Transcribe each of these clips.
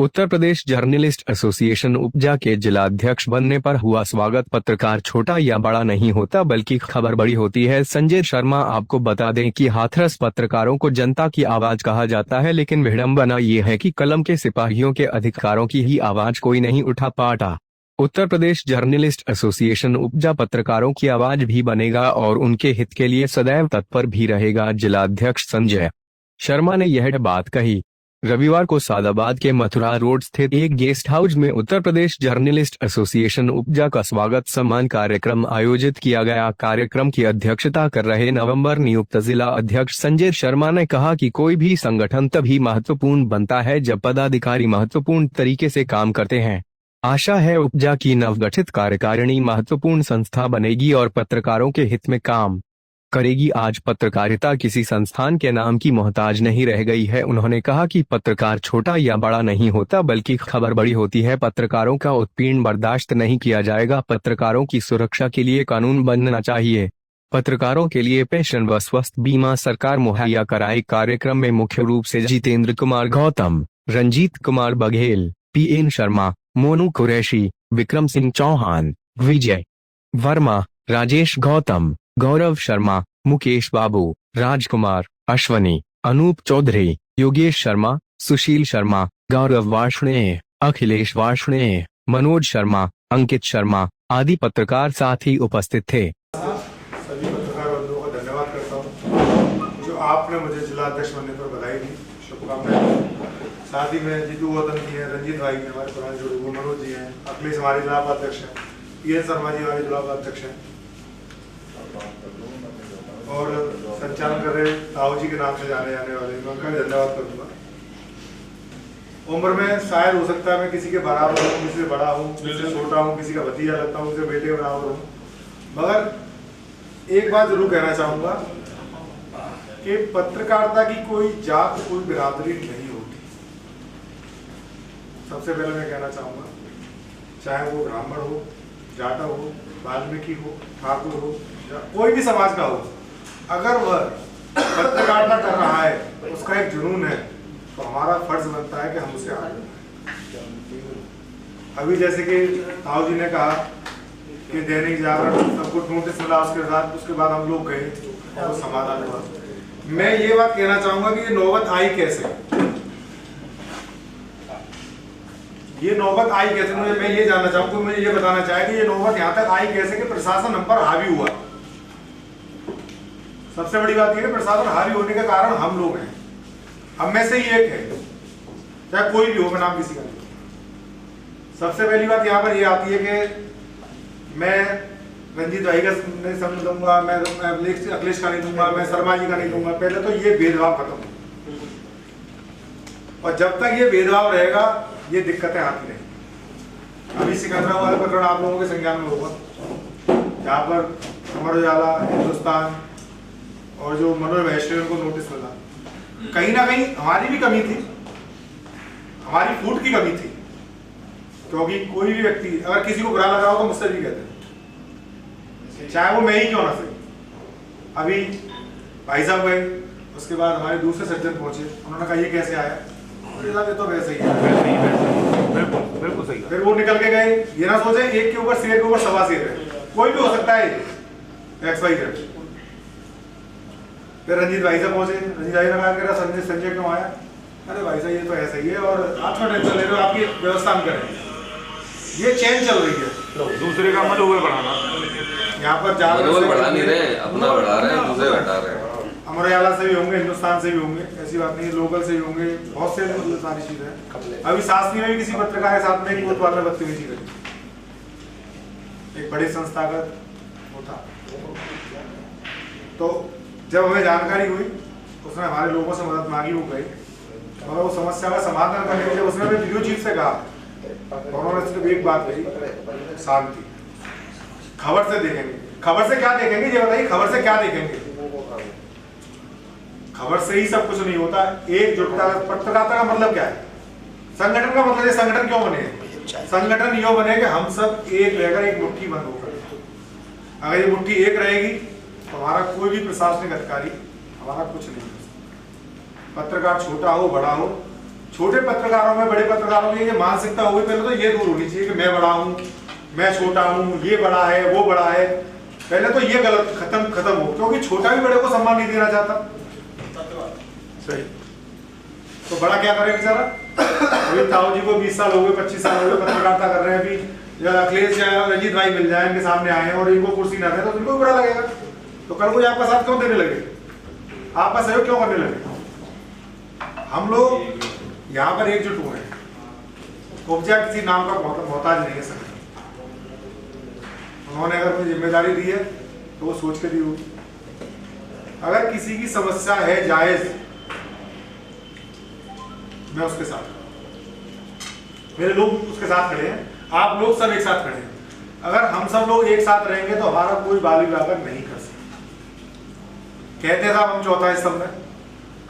Uttar Pradesh journalist association उपजा के जिलाध्यक्ष बनने पर हुआ स्वागत। पत्रकार छोटा या बड़ा नहीं होता बल्कि खबर बड़ी होती है। संजय शर्मा। आपको बता दें कि हाथरस पत्रकारों को जनता की आवाज कहा जाता है, लेकिन विडंबना ये है कि कलम के सिपाहियों के अधिकारों की ही आवाज कोई नहीं उठा पाता। उत्तर प्रदेश जर्नलिस्ट एसोसिएशन उपजा पत्रकारों की आवाज भी बनेगा और उनके हित के लिए सदैव तत्पर भी रहेगा। जिलाध्यक्ष संजय शर्मा ने यह बात कही। रविवार को सादाबाद के मथुरा रोड स्थित एक गेस्ट हाउस में उत्तर प्रदेश जर्नलिस्ट एसोसिएशन उपजा का स्वागत सम्मान कार्यक्रम आयोजित किया गया। कार्यक्रम की अध्यक्षता कर रहे नवंबर नियुक्त जिला अध्यक्ष संजय शर्मा ने कहा कि कोई भी संगठन तभी महत्वपूर्ण बनता है जब पदाधिकारी महत्वपूर्ण तरीके से काम करते हैं। आशा है उपजा की नवगठित कार्यकारिणी महत्वपूर्ण संस्था बनेगी और पत्रकारों के हित में काम करेगी। आज पत्रकारिता किसी संस्थान के नाम की मोहताज नहीं रह गई है। उन्होंने कहा कि पत्रकार छोटा या बड़ा नहीं होता बल्कि खबर बड़ी होती है। पत्रकारों का उत्पीड़न बर्दाश्त नहीं किया जाएगा। पत्रकारों की सुरक्षा के लिए कानून बनना चाहिए। पत्रकारों के लिए पेंशन व स्वास्थ्य बीमा सरकार मुहैया कराए। कार्यक्रम में मुख्य रूप से जितेंद्र कुमार गौतम, रंजीत कुमार बघेल, PN शर्मा, मोनू कुरैशी, विक्रम सिंह चौहान, विजय वर्मा, राजेश गौतम, गौरव शर्मा, मुकेश बाबू, राजकुमार, अश्वनी, अनूप चौधरी, योगेश शर्मा, सुशील शर्मा, गौरव वार्ष्णेय, अखिलेश वार्ष्णेय, मनोज शर्मा, अंकित शर्मा आदि पत्रकार साथी उपस्थित थे। सभी पत्रकार बंधुओं को धन्यवाद करता हूँ जो आपने मुझे जिलाध्यक्ष बनने पर बधाई दी, शुभकामनाएं। साथ ही में जीतू गौतम जी हैं, रंजीत भाई हैं, हमारे पुराने जुड़े हुए, मनोज जी हैं, अखिलेश हमारे जिला उपाध्यक्ष हैं, PN शर्मा जी हमारे जिला उपाध्यक्ष हैं और संचालन कर रहे ताऊ जी के नाम से जाने वाले, मैं उनका भी धन्यवाद करूंगा। उम्र में शायद हो सकता है मैं किसी के बराबर हूँ, किसी से बड़ा हूँ, किसी से छोटा हूँ, किसी का भतीजा लगता हूँ, किसी बेटे के बराबर हूँ, मगर एक बात जरूर कहना चाहूंगा कि पत्रकारिता की कोई जात, कोई बिरादरी नहीं होती। सबसे पहले मैं कहना चाहूंगा, चाहे वो ब्राह्मण हो, जाटा हो, वाल्मीकि हो, ठाकुर हो, कोई भी समाज का हो, अगर वह पत्रकारिता कर रहा है, उसका एक जुनून है, तो हमारा फर्ज बनता है कि हम उसे आगे। अभी जैसे कि ताऊ जी ने कहा कि दैनिक जागरण सबको नोटिस मिला, उसके बाद हम लोग गए और समाधान हुआ। मैं ये बात कहना चाहूंगा कि ये नौबत आई कैसे, ये नौबत आई कैसे, मैं ये जानना चाहूंगा। मुझे ये बताना चाहे कि ये नौबत यहाँ तक आई कैसे कि प्रशासन हम पर हावी हुआ। सबसे बड़ी बात यह है प्रशासन हावी होने का कारण हम लोग हैं, हम में से ही एक है, चाहे कोई भी हो, मैं नाम किसी का नहीं। सबसे पहली बात यहाँ पर यह आती है कि मैं रंजीत भाई का नहीं समझ दूंगा, मैं अखिलेश का नहीं दूंगा, मैं शर्मा जी का नहीं दूंगा। पहले तो ये भेदभाव खत्म, और जब तक ये भेदभाव रहेगा ये दिक्कतें आती रहेंगी। अभी सिकंदराबाद प्रकरण आप लोगों के संज्ञान में होगा, जहाँ पर अमर उजाला, हिंदुस्तान और जो मनोज वैष्णव को नोटिस मिला, कहीं ना कहीं हमारी भी कमी थी, हमारी फूट की कमी थी, क्योंकि कोई भी व्यक्ति अगर किसी को बुरा लगा हो तो मुझसे भी कहते हैं, चाहे वो मैं ही क्यों ना सही। अभी भाई साहब गए, उसके बाद हमारे दूसरे सज्जन पहुंचे, उन्होंने कहा ये कैसे आया, ये तो वैसे ही है, बिल्कुल सही। फिर वो निकल के गए, ये ना सोचे एक के ऊपर शेर के ऊपर सवा शेर है, कोई भी हो सकता है XYZ। फिर रंजीत भाई साहब पहुंचे, रंजीत भाई ने कहा संजय क्यों आया? अरे भाई साहब ये तो ऐसा ही है और आप क्यों टेंशन ले रहे हो, आपकी व्यवस्था हम करें। ये चेन चल रही है, तो दूसरे का मनोबल बढ़ाना, यहाँ पर मनोबल बढ़ा नहीं रहे, अपना बढ़ा रहे हैं, दूसरे घटा रहे हैं। अमर उजाला से भी होंगे, हिंदुस्तान से भी होंगे, ऐसी बात नहीं, लोकल से भी होंगे, बहुत से सारी चीजें। अभी शास्त्री में भी किसी पत्रकार के साथ में कोतवाल में बदतमीजी करी, एक बड़ी संस्थागत वो था। तो जब हमें जानकारी हुई, उसने हमारे लोगों से मदद मांगी, वो गए, और वो समस्या का समाधान करने के लिए उसने हमें वीडियो चीफ से कहा, उन्होंने सिर्फ एक बात कही, शांति। खबर से देखेंगे, खबर से क्या देखेंगे ये बताइए, खबर से क्या देखेंगे? खबर से ही सब कुछ नहीं होता। एकजुटता, पत्रकारिता का मतलब क्या है? संगठन का मतलब, संगठन क्यों बने? संगठन यो बने कि हम सब एक रहकर एक मुट्ठी बंद होकर, अगर ये मुट्ठी एक रहेगी तो हमारा कोई भी प्रशासनिक अधिकारी हमारा कुछ नहीं कर सकता। पत्रकार छोटा हो बड़ा हो, छोटे पत्रकारों में बड़े पत्रकारों की ये मानसिकता होगी, पहले तो ये दूर होनी चाहिए कि मैं बड़ा हूँ, मैं छोटा हूँ, ये बड़ा है, वो बड़ा है। पहले तो ये गलत खत्म हो, क्योंकि छोटा भी बड़े को सम्मान नहीं देना चाहता। सही। तो बड़ा क्या करे बेचारा? अभी ताऊ जी को 20 साल हो गए, 25 साल हो गए पत्रकारिता कर रहे हैं। अभी अखिलेश या रंजीत भाई मिल जाए, इनके सामने आए और इनको कुर्सी ना दे तो इनको भी बुरा लगेगा। तो कल को आपका साथ क्यों देने लगे, आपका सहयोग क्यों करने लगे? हम लोग यहाँ पर एकजुट हुए हैं। उपजा किसी नाम का मोहताज नहीं है सर। उन्होंने अगर कोई जिम्मेदारी दी है तो वो सोच के दी होगी। अगर किसी की समस्या है जायज, मैं उसके साथ, मेरे लोग उसके साथ खड़े हैं, आप लोग सब एक साथ खड़े हैं। अगर हम सब लोग एक साथ रहेंगे तो हमारा कोई बाली व्यापार नहीं कर सकता। कहते साहब हम चौथा स्तंभ है,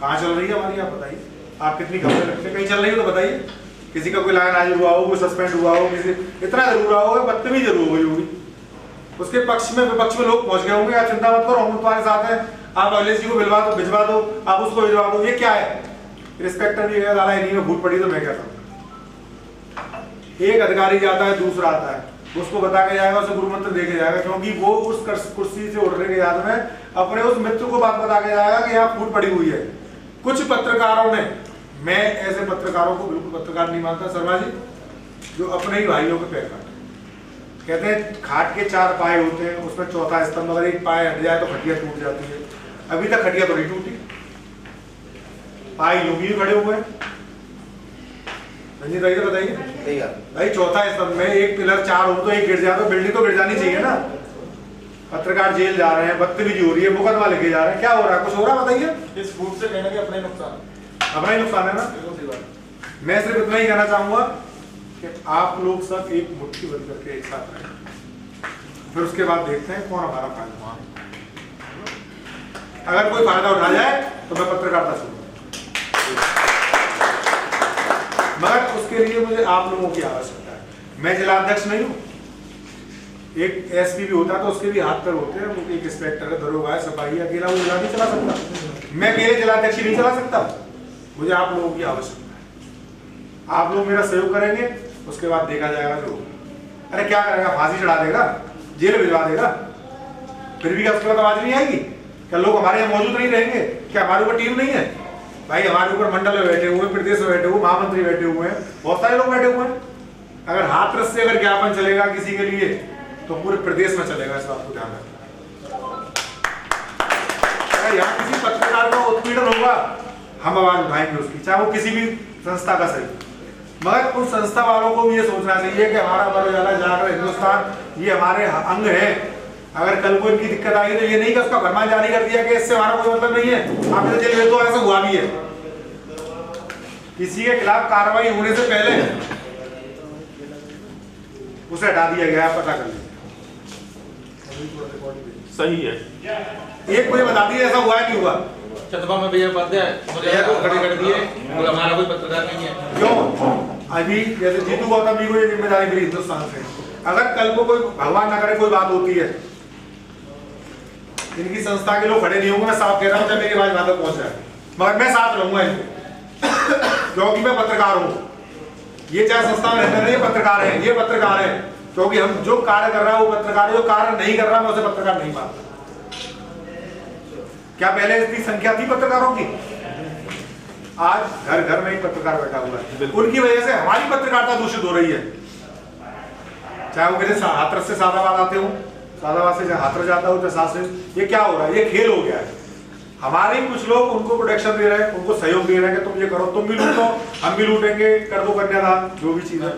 कहाँ चल रही है हमारी, आप बताइए। आप कितनी खबरें रखते हैं, कहीं चल रही हो तो बताइए। किसी का कोई लाइन आज हुआ हो, कोई सस्पेंड हुआ हो, किसी इतना जरूर हुआ होगा, बदतमीजी जरूर हुई होगी, उसके पक्ष में विपक्ष में लोग पहुंच गए होंगे। आप चिंता मत करो, हम तुम्हारे साथ हैं, आप अखिलेश जी को भिजवा दो, आप उसको भिजवा दो। ये क्या है? इंस्पेक्टर भी है, दादा इन्हीं में भूत पड़ी तो मैं क्या करूँ? एक अधिकारी जाता है, दूसरा आता है, उसको बता के जाएगा, उसे गुरु मंत्र दे के जाएगा, क्योंकि वो उस कुर्सी से उठने के याद में अपने उस मित्र को बात बता के जाएगा कि यहाँ फूट पड़ी हुई है। कुछ पत्रकारों ने, मैं ऐसे पत्रकारों को बिल्कुल पत्रकार नहीं मानता शर्मा जी, जो अपने ही भाइयों के पैर काटे। कहते हैं खाट के 4 पाए होते हैं, उसमें चौथा स्तंभ अगर एक पाए हट जाए तो खटिया टूट जाती है। अभी तक खटिया तो नहीं टूटी, पाए यूं भी खड़े हुए हैं। रंजीत भाई तो बताइए भाई, चौथा स्तंभ में एक पिलर 4 हो तो एक गिर जाए तो बिल्डिंग तो गिर जानी चाहिए ना। पत्रकार जेल जा रहे हैं, बदतमीजी हो रही है, मुकदमा लेके जा रहे हैं, क्या हो रहा है? कुछ हो रहा है बताइए। इस फूट से कहना कि अपना ही नुकसान है ना। मैं सिर्फ इतना ही कहना चाहूंगा कि आप लोग सब एक मुट्ठी बंद करके एक साथ रहें, फिर उसके बाद देखते हैं कौन हमारा फायदा हुआ। अगर कोई फायदा उठा जाए तो मैं पत्रकारिता छोड़ूंगा, मगर उसके लिए मुझे आप लोगों की आवश्यकता है। मैं जिलाध्यक्ष नहीं हूँ, एक एसपी भी होता है तो उसके भी हाथ पैर होते हैं, वो एक इंस्पेक्टर है, दरोगा है, सिपाही, अकेला वो जिला नहीं चला सकता। मैं अकेले जिलाध्यक्ष नहीं चला सकता, मुझे आप लोगों की आवश्यकता है। आप लोग मेरा सहयोग करेंगे, उसके बाद देखा जाएगा जो। अरे क्या करेगा, फांसी चढ़ा देगा, जेल भिजवा देगा, फिर भी क्या उसके बाद आवाज नहीं आएगी? क्या लोग हमारे यहाँ मौजूद नहीं रहेंगे? क्या हमारे ऊपर टीम नहीं है? भाई हमारे ऊपर मंडल में बैठे हुए, प्रदेश में बैठे हुए, महामंत्री बैठे हुए हैं, बहुत सारे लोग बैठे हुए हैं। अगर हाथरस से अगर ज्ञापन चलेगा किसी के लिए तो पूरे प्रदेश में चलेगा, इस बात को ध्यान रखना। अगर यहाँ किसी पत्रकार का उत्पीड़न होगा, हम आवाज उठाएंगे उसकी, चाहे वो किसी भी संस्था का सही। मगर उन संस्था वालों को भी ये सोचना चाहिए कि हमारा अमर उजाला, जागरण हिंदुस्तान ये हमारे अंग है। अगर कल को इनकी दिक्कत आई तो ये नहीं कि उसका फरमान जारी कर दिया कि इससे हमारा कोई मतलब नहीं है, आप इसे जेल भेज दो, ऐसा हुआ भी है। किसी के खिलाफ कार्रवाई होने से पहले उसे हटा दिया गया, पता कर लिया। सही है। एक मुझे बता दिया ऐसा हुआ है नहीं हुआ? चतबा में भैया बात है, मुझे को खड़े कर दिए, बोला हमारा कोई पत्रकार नहीं है। क्यों? अभी जैसे जीतू गौतम जी को ये जिम्मेदारी मिली हिंदुस्तान से, अगर कल को कोई भगवान ना करे कोई बात होती है, इनकी संस्था के लोग खड़े नहीं होंगे, मैं साफ कह रहा हूँ, जब मेरी आवाज वहां तक पहुंच जाए, मगर मैं साथ रहूंगा इनके, क्योंकि मैं पत्रकार हूँ। ये चाहे संस्था में रहते नहीं, पत्रकार है, ये पत्रकार है, क्योंकि हम जो कार्य कर रहा है वो पत्रकार है, जो कार्य नहीं कर रहा मैं उसे पत्रकार नहीं मानता। क्या पहले इतनी संख्या थी पत्रकारों की? आज घर घर में ही पत्रकार बैठा हुआ है, उनकी वजह से हमारी पत्रकारिता दूषित हो रही है। चाहे वो मेरे हाथरस से सादाबाद आते हो, सादाबाद से हाथरस जाता हो, चाहे साथ से, ये क्या हो रहा है? ये खेल हो गया है। हमारे ही कुछ लोग उनको प्रोटेक्शन दे रहे हैं, उनको सहयोग दे रहे हैं कि तुम ये करो, तुम भी लूटो, हम भी लूटेंगे, कर दो कन्यादान, जो भी चीज है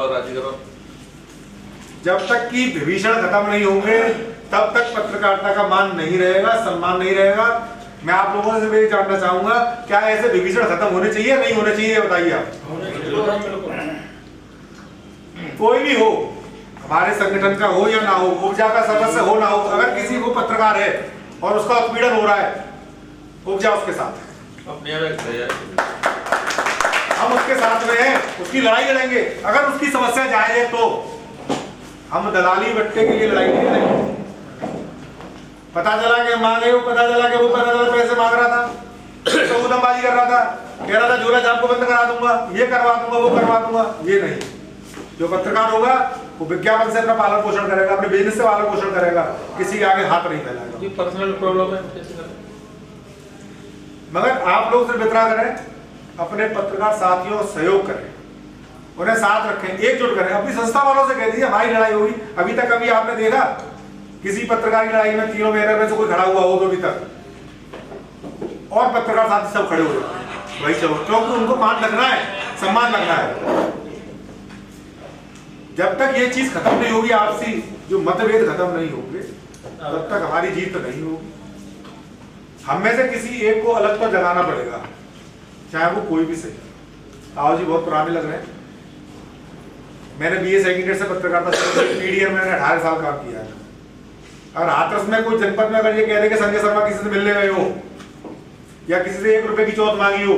राजी करो। जब तक कि विभीषण खत्म नहीं होंगे तब तक पत्रकारिता का मान नहीं रहेगा, सम्मान नहीं रहेगा। मैं आप लोगों से भी जानना चाहूंगा, क्या ऐसे विभीषण खत्म होने चाहिए नहीं होने चाहिए? बताइए आप। कोई भी हो, हमारे संगठन का हो या ना हो, उपजा का सदस्य हो ना हो, अगर किसी को पत्रकार है और उसका उत्पीड़न हो रहा है, उपजा उसके साथ है, हम उसके साथ में हैं, उसकी लड़ाई लड़ेंगे। अगर उसकी समस्या जायज है तो हम दलाली बट्टे के लिए लड़ाई नहीं लड़ेंगे। पता चला कि मांगे, वो पता चला कि वो पैसे मांग रहा था, तो उदमबाजी कर रहा था, कह रहा था झोला छाप को बंद करा दूंगा, ये करवा दूंगा, वो करवा दूंगा। ये नहीं, जो पत्रकार होगा वो विज्ञापन से अपना पालन पोषण करेगा, अपने बिजनेस से पालन पोषण करेगा, किसी के आगे हाथ नहीं फैलाएगा। ये पर्सनल प्रॉब्लम है, कैसे करें? मगर आप लोग सिर्फ इतना करें, अपने पत्रकार साथियों को सहयोग करें, उन्हें साथ रखें, एकजुट करें। अपनी संस्था वालों से कह दीजिए हमारी लड़ाई होगी। अभी तक कभी आपने देखा किसी पत्रकार की लड़ाई में तीनों मेरे में से कोई खड़ा हुआ हो तो अभी तक, और पत्रकार साथी सब खड़े हो जाते हैं भाई चलो, क्योंकि उनको मान लगना है, सम्मान लगना है। जब तक ये चीज खत्म नहीं होगी, आपसी जो मतभेद खत्म नहीं होंगे, तब तक हमारी जीत नहीं होगी। हम में से किसी एक को अलग तो जगाना पड़ेगा, चाहे वो कोई भी सही। आओ जी, बहुत पुराने लग रहे हैं। मैंने बीए सेकंड ईयर से पत्रकारिता पीडीएम में 18 साल काम किया है। अगर हाथरस में कोई जनपद में अगर ये कह दे कि संजय शर्मा किसी से मिलने गए हो या किसी से 1 रुपए की चौथ मांगी हो,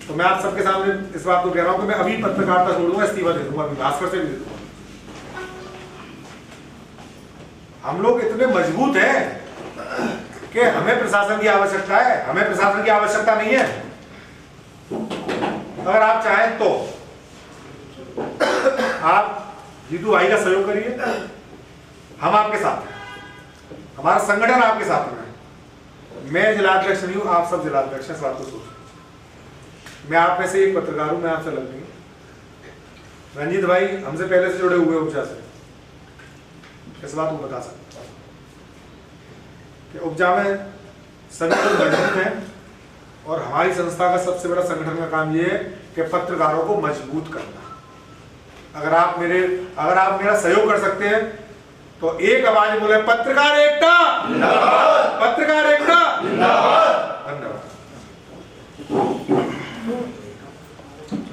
तो मैं आप सबके सामने इस बात को कह रहा हूं कि मैं अभी पत्रकारिता छोड़ दूंगा, इस्तीफा दे दूंगा, अभी भास्कर से भी दे दूंगा। हम लोग इतने मजबूत हैं कि हमें प्रशासन की आवश्यकता है, हमें प्रशासन की आवश्यकता नहीं है। अगर आप चाहें तो आप जीतू भाई का सहयोग करिए, हम आपके साथ हैं, हमारा संगठन आपके साथ में है। मैं जिलाध्यक्ष नहीं हूं, आप सब जिलाध्यक्ष हैं, इस बात को सोचें। मैं आप में से एक पत्रकार हूं, मैं आपसे अलग नहीं हूं। रंजीत भाई हमसे पहले से जुड़े हुए उपजा से, इस बात को बता सकता हूं कि उपजा में सभी लोग मजबूत हैं, और हमारी संस्था का सबसे बड़ा संगठन का काम यह है कि पत्रकारों को मजबूत करना। अगर आप मेरा सहयोग कर सकते हैं तो एक आवाज बोले, पत्रकार एकता, पत्रकार एकता।